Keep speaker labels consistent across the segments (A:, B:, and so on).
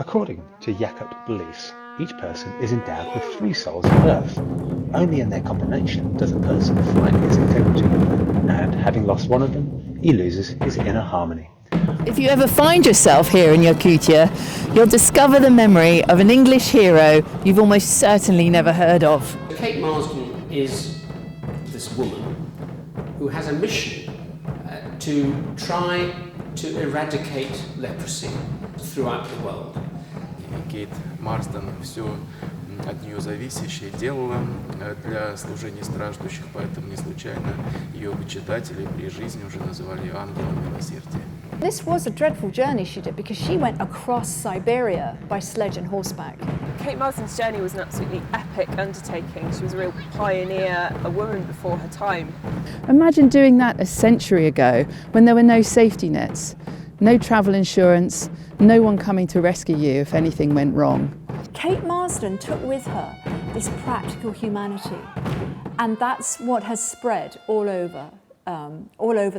A: According to Yakut beliefs, each person is endowed with 3 souls on earth. Only in their combination does a person find his integrity, and having lost one of them, he loses his inner harmony.
B: If you ever find yourself here in Yakutia, you'll discover the memory of an English hero you've almost certainly never heard of.
C: Kate Marsden is this woman who has a mission to try to eradicate leprosy throughout the world.
D: Кейт Марсден все от нее зависящее делала для служения страждущих, поэтому не случайно ее почитатели при жизни уже называли ее ангелом милосердия.
E: This was a dreadful journey she did because she went across Siberia by sledge and horseback.
F: Kate Marsden's journey was an absolutely epic undertaking. She was a real pioneer, a woman before her time.
B: Imagine doing that a century ago when there were no safety nets, no travel insurance, no one coming to rescue you if anything went wrong.
E: Kate Marsden took with her this practical humanity, and that's what has spread all over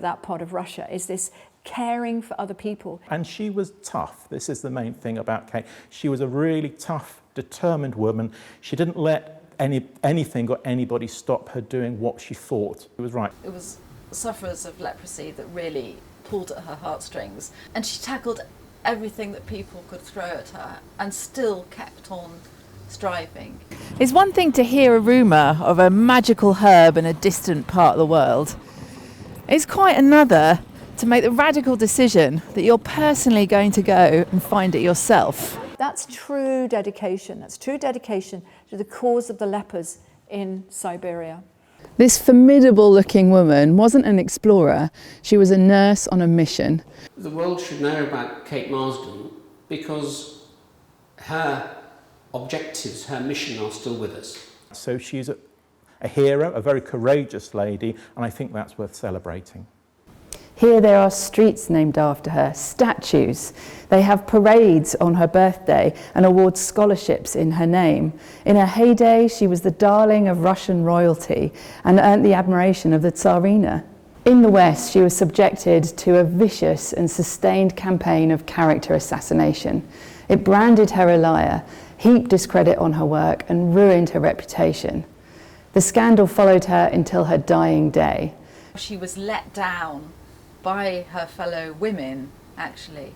E: that part of Russia, is this caring for other people.
G: And she was tough. This is the main thing about Kate. She was a really tough, determined woman. She didn't let anything or anybody stop her doing what she thought was right.
H: It was sufferers of leprosy that really pulled at her heartstrings, and she tackled everything that people could throw at her and still kept on striving.
B: It's one thing to hear a rumour of a magical herb in a distant part of the world. It's quite another to make the radical decision that you're personally going to go and find it yourself.
E: That's true dedication. That's true dedication to the cause of the lepers in Siberia.
B: This formidable looking woman wasn't an explorer, she was a nurse on a mission.
C: The world should know about Kate Marsden because her objectives, her mission are still with us.
G: So she's a hero, a very courageous lady, and I think that's worth celebrating.
B: Here there are streets named after her, statues. They have parades on her birthday and award scholarships in her name. In her heyday, she was the darling of Russian royalty and earned the admiration of the Tsarina. In the West, she was subjected to a vicious and sustained campaign of character assassination. It branded her a liar, heaped discredit on her work, and ruined her reputation. The scandal followed her until her dying day.
H: She was let down by her fellow women, actually.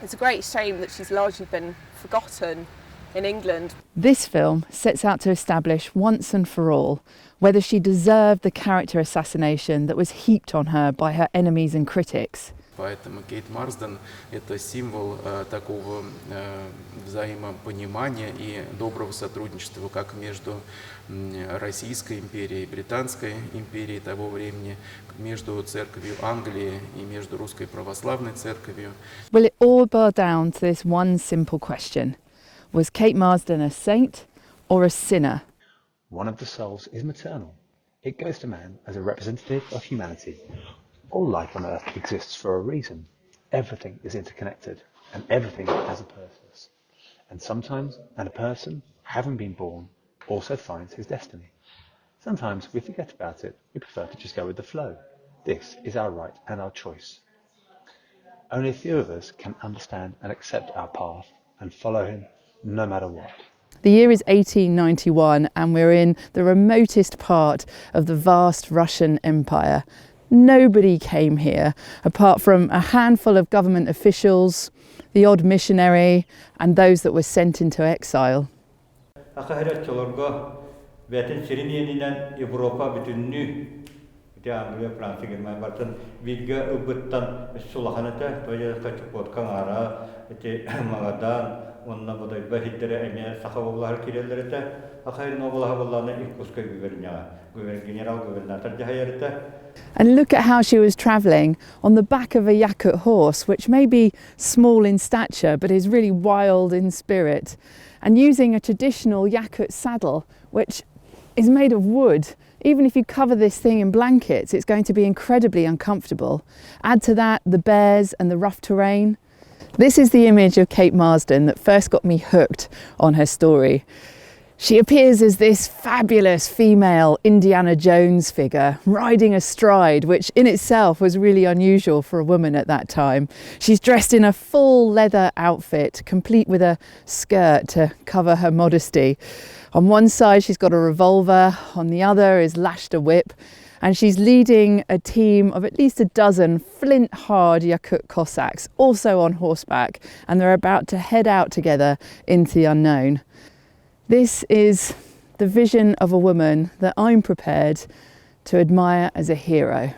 F: It's a great shame that she's largely been forgotten in England.
B: This film sets out to establish once and for all whether she deserved the character assassination that was heaped on her by her enemies and critics.
D: Поэтому Кейт Марсден – это символ такого взаимопонимания и доброго сотрудничества как между Российской империей и Британской империей того времени, между церковью Англии и между Русской православной церковью.
B: Will it all boil down to this one simple question? Was Kate Marsden a saint or a sinner?
A: One of the souls is maternal. It goes to man as a representative of humanity. All life on earth exists for a reason. Everything is interconnected, and everything has a purpose. And sometimes, a person, having been born, also finds his destiny. Sometimes we forget about it. We prefer to just go with the flow. This is our right and our choice. Only a few of us can understand and accept our path and follow him no matter what.
B: The year is 1891 and we're in the remotest part of the vast Russian Empire. Nobody came here apart from a handful of government officials, the odd missionary, and those that were sent into exile. And look at how she was travelling on the back of a Yakut horse, which may be small in stature but is really wild in spirit, and using a traditional Yakut saddle which is made of wood. Even if you cover this thing in blankets, it's going to be incredibly uncomfortable. Add to that the bears and the rough terrain. This is the image of Kate Marsden that first got me hooked on her story. She appears as this fabulous female Indiana Jones figure, riding astride, which in itself was really unusual for a woman at that time. She's dressed in a full leather outfit, complete with a skirt to cover her modesty. On one side she's got a revolver, on the other is lashed a whip, and she's leading a team of at least a dozen flint-hard Yakut Cossacks, also on horseback, and they're about to head out together into the unknown. This is the vision of a woman that I'm prepared to admire as a hero.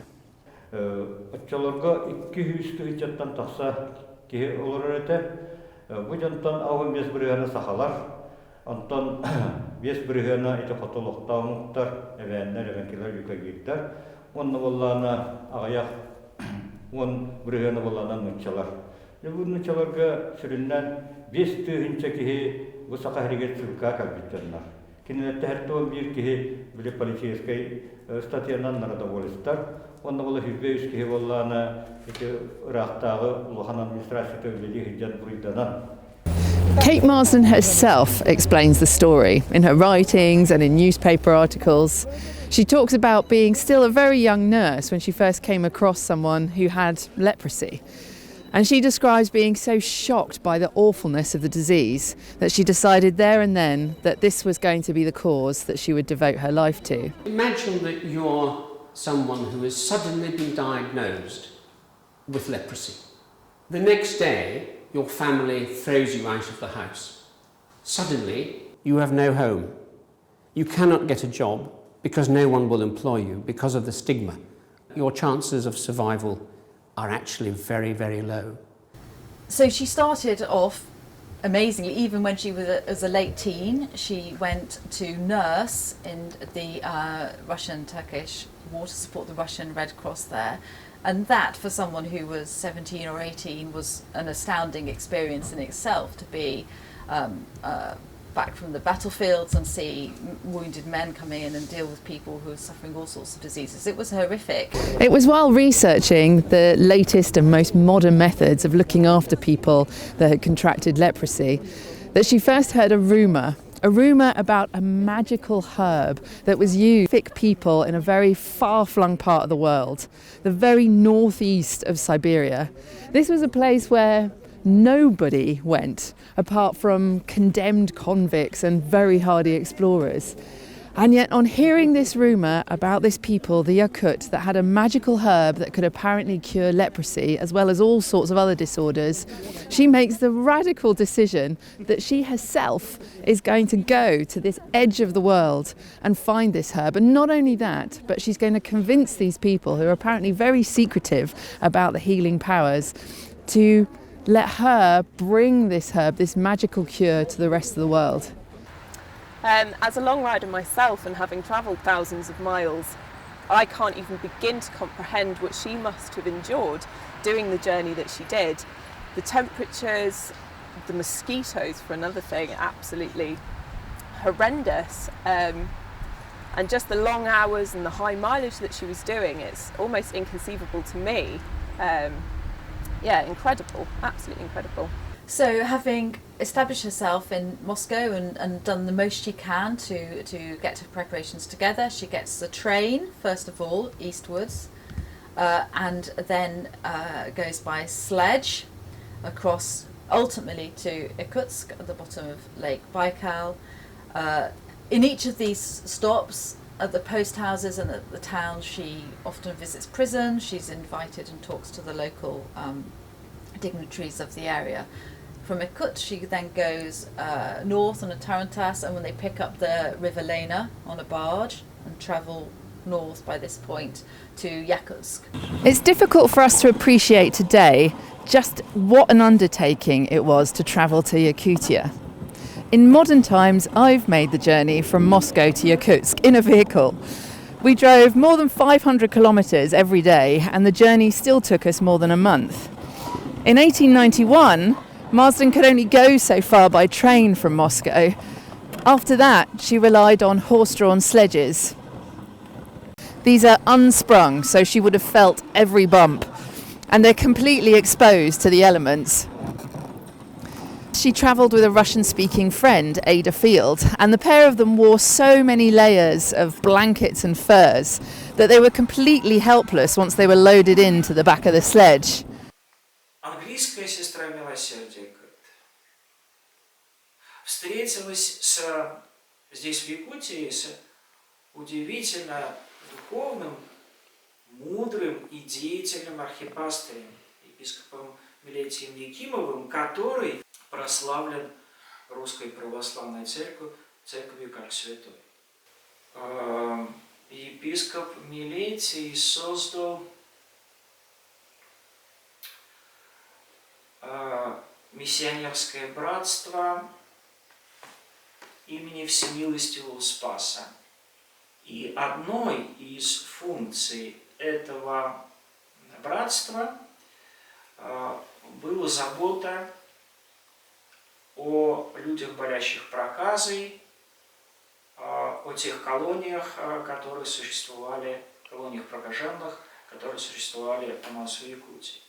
B: Kate Marsden herself explains the story in her writings and in newspaper articles. She talks about being still a very young nurse when she first came across someone who had leprosy. And she describes being so shocked by the awfulness of the disease that she decided there and then that this was going to be the cause that she would devote her life to.
C: Imagine that you're someone who has suddenly been diagnosed with leprosy. The next day, your family throws you out of the house. Suddenly, you have no home. You cannot get a job because no one will employ you because of the stigma. Your chances of survival are actually very, very low.
H: So she started off amazingly, even when she was a late teen. She went to nurse in the Russian-Turkish war to support the Russian Red Cross there. And that, for someone who was 17 or 18, was an astounding experience in itself, to be back from the battlefields and see wounded men coming in and deal with people who are suffering all sorts of diseases. It was horrific.
B: It was while researching the latest and most modern methods of looking after people that had contracted leprosy that she first heard a rumour about a magical herb that was used to fix people in a very far-flung part of the world, the very northeast of Siberia. This was a place where nobody went apart from condemned convicts and very hardy explorers. And yet, on hearing this rumour about this people, the Yakut, that had a magical herb that could apparently cure leprosy as well as all sorts of other disorders, she makes the radical decision that she herself is going to go to this edge of the world and find this herb. And not only that, but she's going to convince these people, who are apparently very secretive about the healing powers, to let her bring this herb, this magical cure, to the rest of the world.
F: As a long rider myself, and having travelled thousands of miles, I can't even begin to comprehend what she must have endured doing the journey that she did. The temperatures, the mosquitoes for another thing, absolutely horrendous. And just the long hours and the high mileage that she was doing, it's almost inconceivable to me. Yeah, incredible, absolutely incredible.
H: So, having established herself in Moscow and done the most she can to get her preparations together, she gets the train, first of all, eastwards, and then goes by sledge across, ultimately to Irkutsk at the bottom of Lake Baikal. In each of these stops, at the post houses and at the town, she often visits prison. She's invited and talks to the local dignitaries of the area. From Irkutsk, she then goes north on a tarantass, and when they pick up the River Lena on a barge and travel north by this point to Yakutsk.
B: It's difficult for us to appreciate today just what an undertaking it was to travel to Yakutia. In modern times, I've made the journey from Moscow to Yakutsk in a vehicle. We drove more than 500 kilometres every day, and the journey still took us more than a month. In 1891, Marsden could only go so far by train from Moscow. After that, she relied on horse-drawn sledges. These are unsprung, so she would have felt every bump, and they're completely exposed to the elements. she travelled with a Russian-speaking friend, Ada Field, and the pair of them wore so many layers of blankets and furs that they were completely helpless once they were loaded into the back of the sledge.
I: Английская сестра милосердия говорит, встретилась здесь, в Якутии, с удивительно духовным, мудрым и деятельным архипастырем, епископом Милетием Якимовым, который прославлен Русской Православной Церковью как святой. Епископ Милетий создал миссионерское братство имени Всемилостивого Спаса. И одной из функций этого братства была забота о людях, болящих проказой, о тех колониях, которые существовали, колониях прокаженных, которые существовали у нас в Якутии.